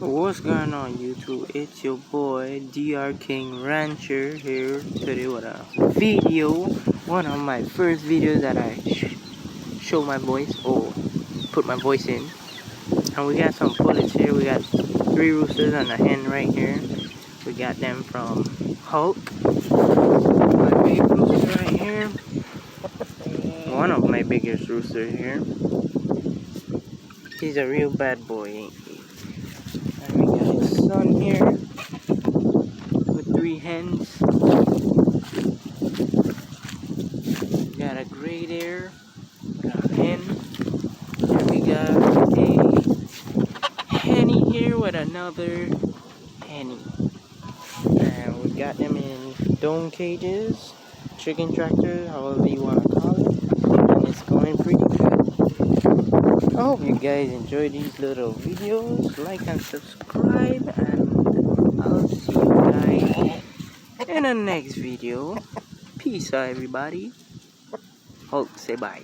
What's going on YouTube? It's your boy DR King Rancher here today with a video. One of my first videos that I show my voice or put my voice in. And we got some pullets here. We got 3 roosters and a hen right here. We got them from Hulk. My big rooster right here. One of my biggest roosters here. He's a real bad boy, ain't he? And we got his son here with 3 hens. We got a gray there with a hen. And we got a henny here with another henny. And we got them in dome cages, chicken tractor, however you want to call it. And it's going pretty good. I hope you guys enjoy these little videos. Like and subscribe, and I'll see you guys in the next video. Peace out, everybody. Hulk, say bye.